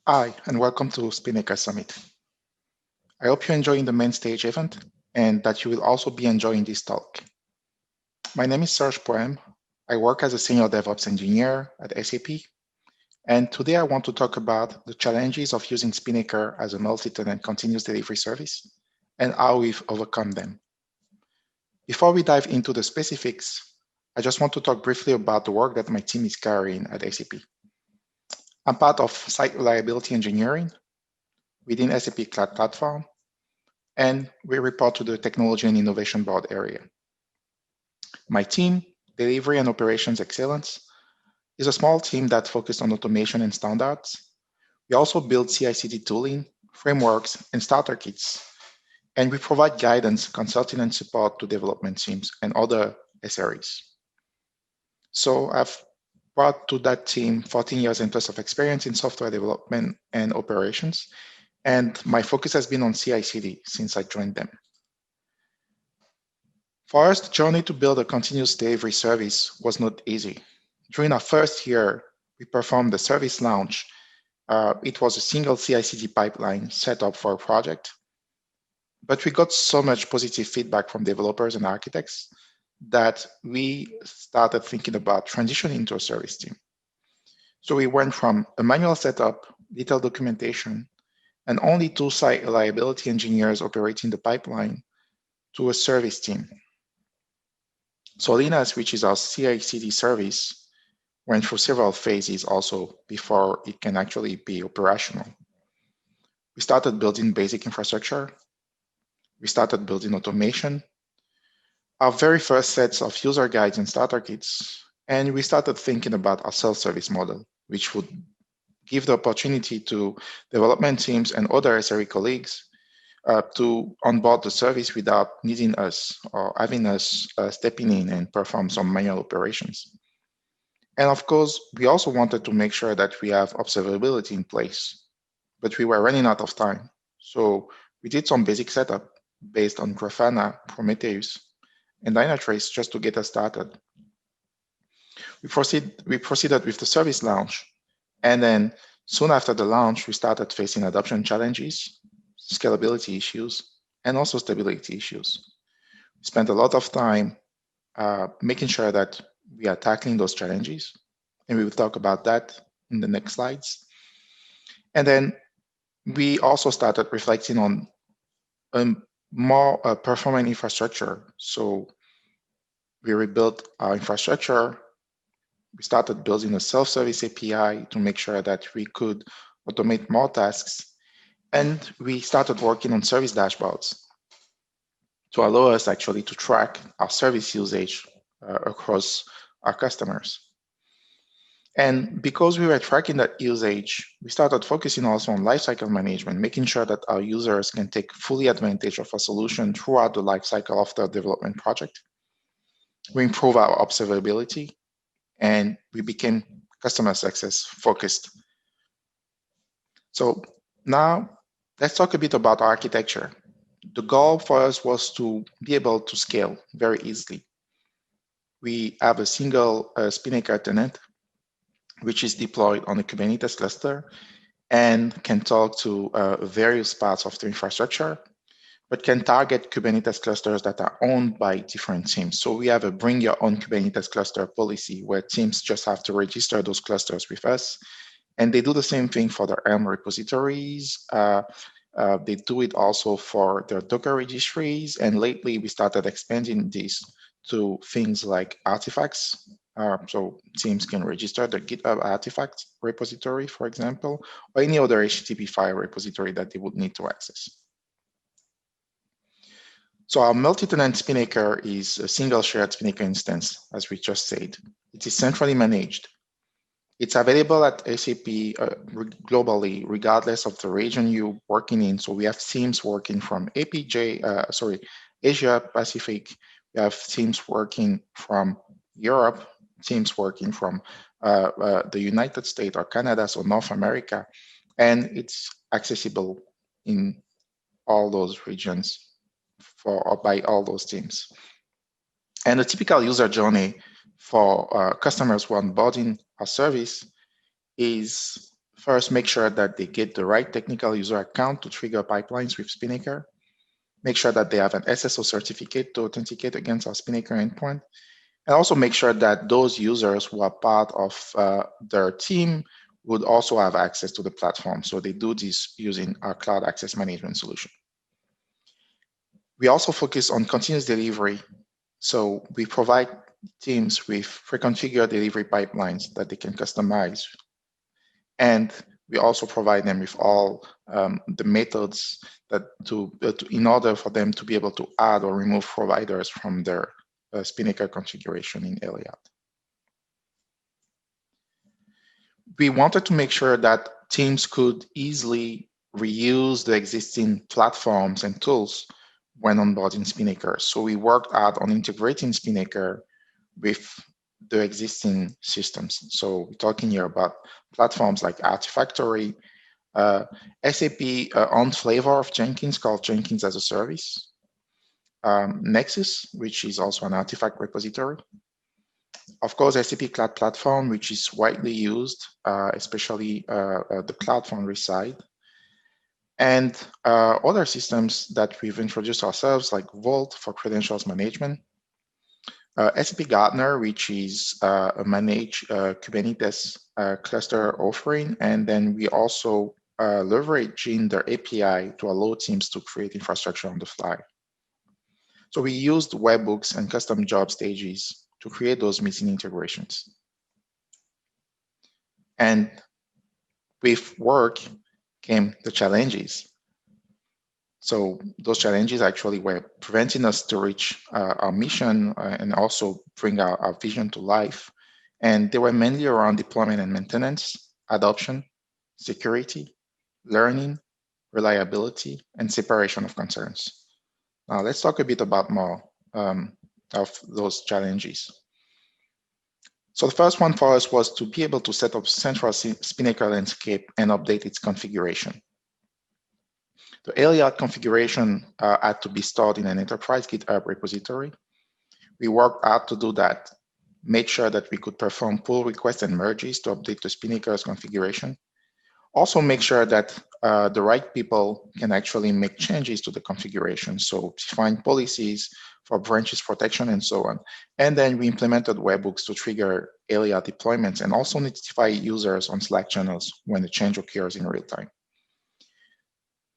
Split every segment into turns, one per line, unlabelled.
Hi, and welcome to Spinnaker Summit. I hope you're enjoying the main stage event and that you will also be enjoying this talk. My name is Serge Poueme. I work as a senior DevOps engineer at SAP, and today I want to talk about the challenges of using Spinnaker as a multi-tenant continuous delivery service and how we've overcome them. Before we dive into the specifics, I just want to talk briefly about the work that my team is carrying at SAP. I'm part of site reliability engineering within SAP Cloud Platform, and we report to the Technology and Innovation Board area. My team, Delivery and Operations Excellence, is a small team that focuses on automation and standards. We also build CI/CD tooling, frameworks, and starter kits, and we provide guidance, consulting, and support to development teams and other SREs. So I've brought to that team 14 years and plus of experience in software development and operations, and my focus has been on CI/CD since I joined them. For us, the journey to build a continuous delivery service was not easy. During our first year, we performed the service launch. It was a single CI/CD pipeline set up for a project, but we got so much positive feedback from developers and architects that we started thinking about transitioning to a service team. So we went from a manual setup, little documentation, and only 2 site reliability engineers operating the pipeline to a service team. Solinas, which is our CI/CD service, went through several phases also before it can actually be operational. We started building basic infrastructure. We started building automation, our very first sets of user guides and starter kits, and we started thinking about our self-service model, which would give the opportunity to development teams and other SRE colleagues to onboard the service without needing us or having us stepping in and perform some manual operations. And of course, we also wanted to make sure that we have observability in place, but we were running out of time. So we did some basic setup based on Grafana, Prometheus, and Dynatrace just to get us started. We proceeded with the service launch, and then soon after the launch, we started facing adoption challenges, scalability issues, and also stability issues. We spent a lot of time making sure that we are tackling those challenges, and we will talk about that in the next slides. And then we also started reflecting on a more performant infrastructure. So we rebuilt our infrastructure. We started building a self-service API to make sure that we could automate more tasks. And we started working on service dashboards to allow us actually to track our service usage across our customers. And because we were tracking that usage, we started focusing also on lifecycle management, making sure that our users can take fully advantage of a solution throughout the lifecycle of the development project. We improved our observability, and we became customer success focused. So now let's talk a bit about architecture. The goal for us was to be able to scale very easily. We have a single Spinnaker tenant, which is deployed on a Kubernetes cluster and can talk to various parts of the infrastructure, but can target Kubernetes clusters that are owned by different teams. So we have a bring your own Kubernetes cluster policy where teams just have to register those clusters with us. And they do the same thing for their Helm repositories. They do it also for their Docker registries. And lately we started expanding this to things like artifacts. So teams can register the GitHub artifacts repository, for example, or any other HTTP file repository that they would need to access. So our multi-tenant Spinnaker is a single shared Spinnaker instance, as we just said. It is centrally managed. It's available at SAP globally, regardless of the region you're working in. So we have teams working from Asia Pacific. We have teams working from Europe, teams working from the United States or Canada, so North America, and it's accessible in all those regions or by all those teams. And a typical user journey for customers who are onboarding our service is First, make sure that they get the right technical user account to trigger pipelines with Spinnaker. Make sure that they have an SSO certificate to authenticate against our Spinnaker endpoint. And also make sure that those users who are part of their team would also have access to the platform. So they do this using our cloud access management solution. We also focus on continuous delivery. So we provide teams with pre-configured delivery pipelines that they can customize. And we also provide them with all the methods that in order for them to be able to add or remove providers from their Spinnaker configuration in Iliad. We wanted to make sure that teams could easily reuse the existing platforms and tools when onboarding Spinnaker. So we worked hard on integrating Spinnaker with the existing systems. So we're talking here about platforms like Artifactory, SAP own flavor of Jenkins called Jenkins as a Service, Nexus, which is also an artifact repository. Of course, SAP Cloud Platform, which is widely used, especially the Cloud Foundry side. And other systems that we've introduced ourselves, like Vault for credentials management, SAP Gartner, which is a managed Kubernetes cluster offering. And then we also leveraging their API to allow teams to create infrastructure on the fly. So we used webhooks and custom job stages to create those missing integrations. And with work came the challenges. So those challenges actually were preventing us to reach our mission and also bring our vision to life. And they were mainly around deployment and maintenance, adoption, security, learning, reliability, and separation of concerns. Now let's talk a bit about more of those challenges. So the first one for us was to be able to set up central Spinnaker landscape and update its configuration. The Iliad configuration had to be stored in an enterprise GitHub repository. We worked hard to do that, made sure that we could perform pull requests and merges to update the Spinnaker's configuration. Also make sure that the right people can actually make changes to the configuration. So define policies for branches protection and so on. And then we implemented webhooks to trigger Iliad deployments and also notify users on Slack channels when a change occurs in real time.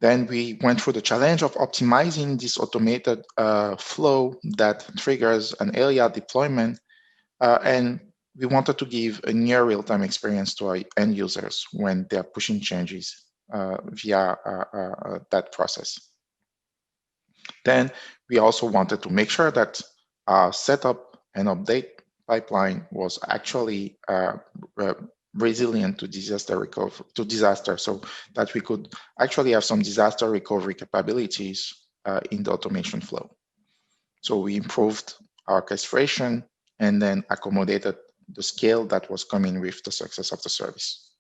Then we went through the challenge of optimizing this automated flow that triggers an Iliad deployment. And we wanted to give a near real-time experience to our end users when they're pushing changes via that process. Then we also wanted to make sure that our setup and update pipeline was actually resilient to disaster, so that we could actually have some disaster recovery capabilities in the automation flow. So we improved our orchestration and then accommodated the scale that was coming with the success of the service.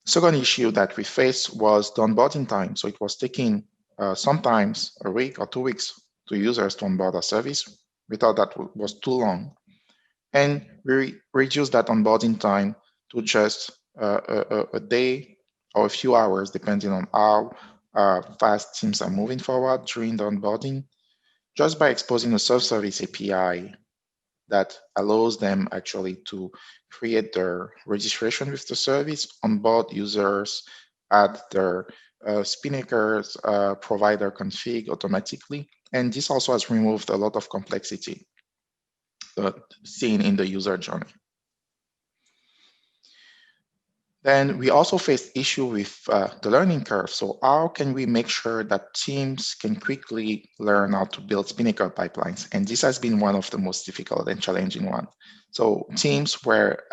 The second issue that we faced was the onboarding time. So it was taking sometimes a week or 2 weeks to users to onboard a service. We thought that was too long. And we reduced that onboarding time to just a day or a few hours, depending on how fast teams are moving forward during the onboarding, just by exposing a self-service API that allows them actually to create their registration with the service, onboard users, add their Spinnaker's provider config automatically. And this also has removed a lot of complexity seen in the user journey. Then we also faced issue with the learning curve. So how can we make sure that teams can quickly learn how to build Spinnaker pipelines? And this has been one of the most difficult and challenging ones. So teams were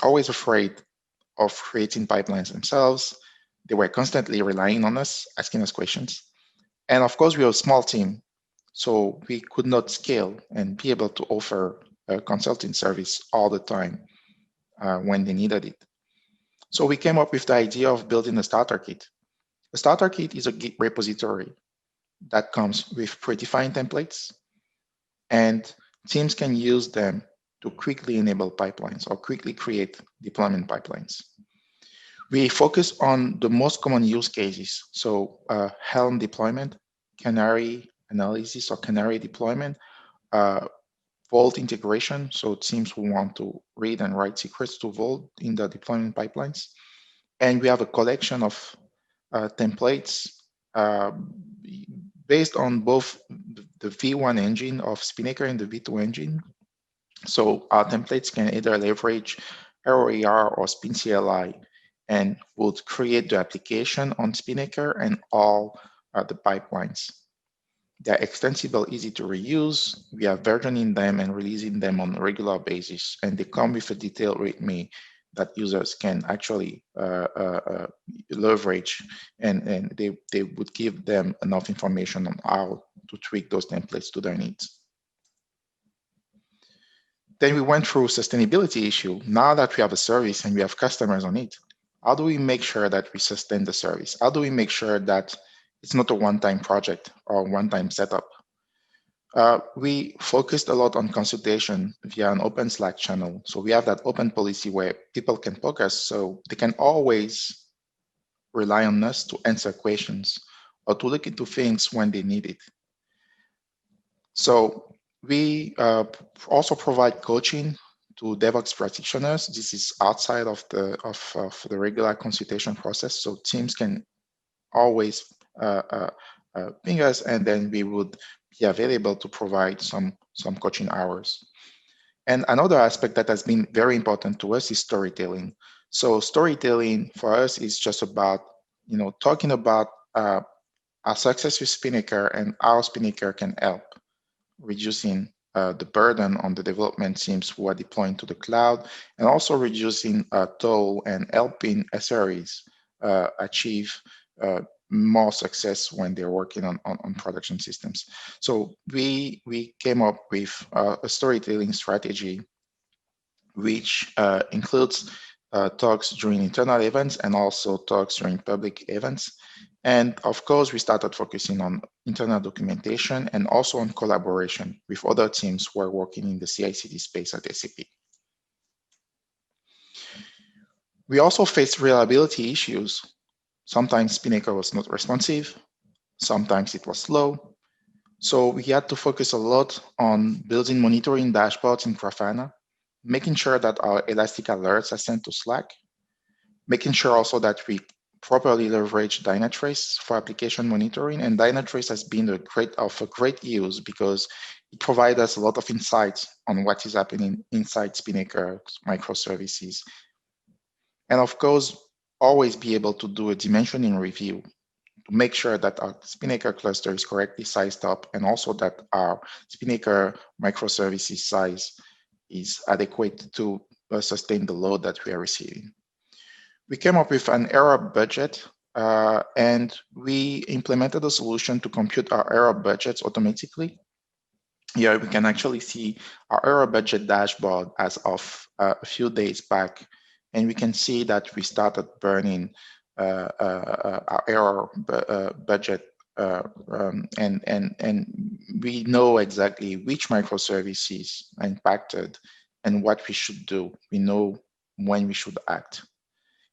always afraid of creating pipelines themselves. They were constantly relying on us, asking us questions. And of course, we are a small team, so we could not scale and be able to offer a consulting service all the time when they needed it. So we came up with the idea of building a starter kit. A starter kit is a Git repository that comes with predefined templates, and teams can use them to quickly enable pipelines or quickly create deployment pipelines. We focus on the most common use cases. So Helm deployment, Canary analysis or Canary deployment, Vault integration. So teams who want to read and write secrets to Vault in the deployment pipelines. And we have a collection of templates uh, based on both the V1 engine of Spinnaker and the V2 engine. So our templates can either leverage ROAR or SpinCLI and would create the application on Spinnaker and all the pipelines. They're extensible, easy to reuse. We are versioning them and releasing them on a regular basis, and they come with a detailed README that users can actually leverage, and they would give them enough information on how to tweak those templates to their needs. Then we went through sustainability issue. Now that we have a service and we have customers on it, how do we make sure that we sustain the service? How do we make sure that it's not a one-time project or one-time setup? We focused a lot on consultation via an open Slack channel. So we have that open policy where people can poke us, so they can always rely on us to answer questions or to look into things when they need it. So we also provide coaching to DevOps practitioners. This is outside of the regular consultation process. So teams can always ping us, and then we would be available to provide some coaching hours. And another aspect that has been very important to us is storytelling. So storytelling for us is just about talking about our success with Spinnaker and how Spinnaker can help reducing the burden on the development teams who are deploying to the cloud, and also reducing toll and helping SREs achieve more success when they're working on production systems. So we came up with a storytelling strategy which includes talks during internal events and also talks during public events. And of course, we started focusing on internal documentation and also on collaboration with other teams who are working in the CI/CD space at SAP. We also faced reliability issues. Sometimes Spinnaker was not responsive, sometimes it was slow. So we had to focus a lot on building monitoring dashboards in Grafana, making sure that our Elastic alerts are sent to Slack, making sure also that we properly leverage Dynatrace for application monitoring. And Dynatrace has been of a great use because it provides us a lot of insights on what is happening inside Spinnaker microservices. And of course, always be able to do a dimensioning review to make sure that our Spinnaker cluster is correctly sized up, and also that our Spinnaker microservices size is adequate to sustain the load that we are receiving. We came up with an error budget, and we implemented a solution to compute our error budgets automatically. Here we can actually see our error budget dashboard as of a few days back, and we can see that we started burning our error budget, and we know exactly which microservices are impacted and what we should do. We know when we should act.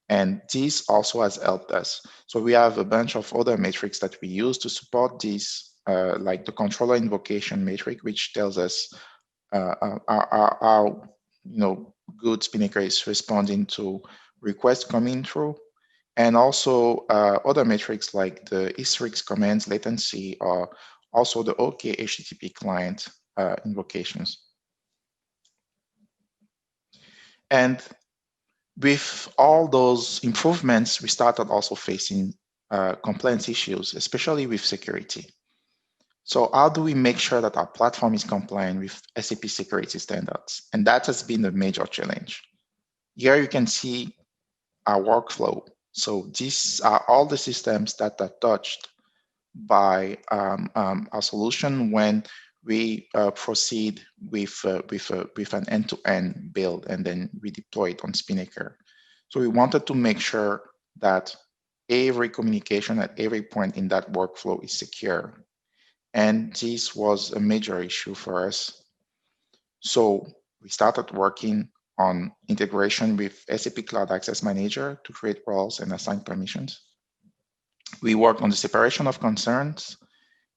And this also has helped us. So we have a bunch of other metrics that we use to support this, like the controller invocation metric, which tells us how good Spinnaker is responding to requests coming through, and also other metrics like the Israx commands latency, or also the OK HTTP client invocations. And with all those improvements, we started also facing compliance issues, especially with security. So how do we make sure that our platform is compliant with SAP security standards? And that has been a major challenge. Here you can see our workflow. So these are all the systems that are touched by our solution when we proceed with an end-to-end build, and then we deploy it on Spinnaker. So we wanted to make sure that every communication at every point in that workflow is secure. And this was a major issue for us. So we started working on integration with SAP Cloud Access Manager to create roles and assign permissions. We worked on the separation of concerns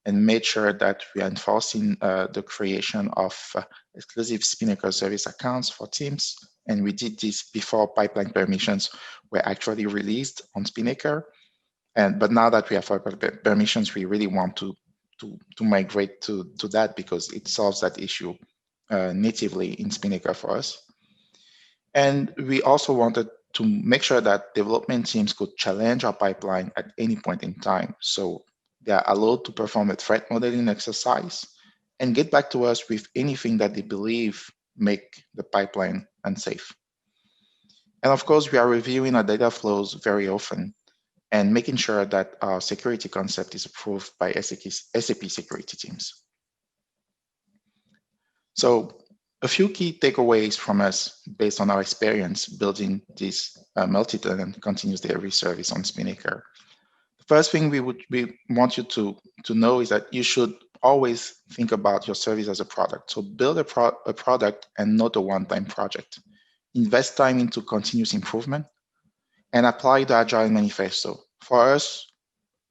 and made sure that we are enforcing the creation of exclusive Spinnaker service accounts for teams. And we did this before pipeline permissions were actually released on Spinnaker. But now that we have permissions, we really want to migrate to that because it solves that issue natively in Spinnaker for us. And we also wanted to make sure that development teams could challenge our pipeline at any point in time. So they are allowed to perform a threat modeling exercise and get back to us with anything that they believe make the pipeline unsafe. And of course, we are reviewing our data flows very often and making sure that our security concept is approved by SAP security teams. So a few key takeaways from us based on our experience building this multi-tenant continuous delivery service on Spinnaker. The first thing we want you to know is that you should always think about your service as a product. So build a product and not a one-time project. Invest time into continuous improvement and apply the Agile Manifesto. For us,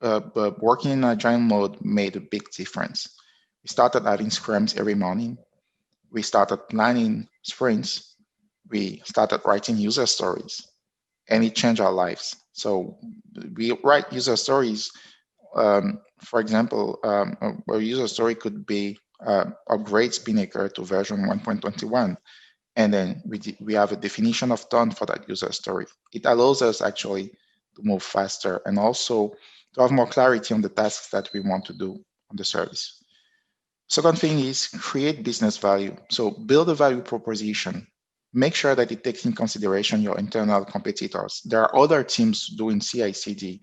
working in Agile mode made a big difference. We started having scrums every morning. We started planning sprints. We started writing user stories, and it changed our lives. So we write user stories. For example, a user story could be upgrade Spinnaker to version 1.21. And then we have a definition of done for that user story. It allows us actually to move faster and also to have more clarity on the tasks that we want to do on the service. Second thing is create business value. So build a value proposition. Make sure that it takes in consideration your internal competitors. There are other teams doing CI/CD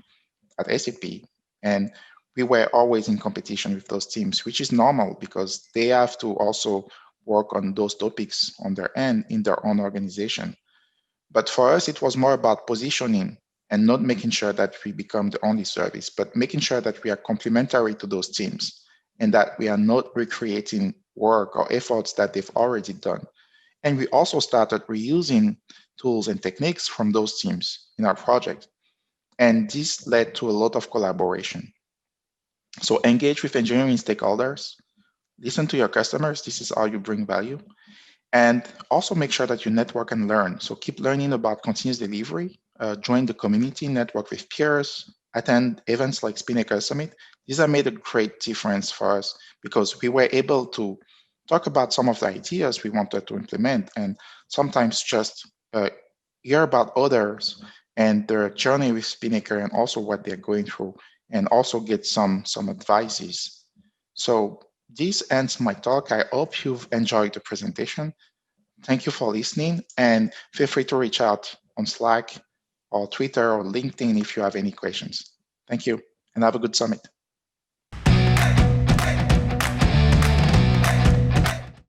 at SAP, and we were always in competition with those teams, which is normal because they have to also work on those topics on their end in their own organization. But for us, it was more about positioning and not making sure that we become the only service, but making sure that we are complementary to those teams and that we are not recreating work or efforts that they've already done. And we also started reusing tools and techniques from those teams in our project. And this led to a lot of collaboration. So engage with engineering stakeholders, listen to your customers. This is how you bring value. And also make sure that you network and learn. So keep learning about continuous delivery, join the community, network with peers, attend events like Spinnaker Summit. These have made a great difference for us because we were able to talk about some of the ideas we wanted to implement and sometimes just hear about others and their journey with Spinnaker and also what they're going through and also get some advices. So this ends my talk. I hope you've enjoyed the presentation. Thank you for listening and feel free to reach out on Slack or Twitter or LinkedIn if you have any questions. Thank you and have a good summit.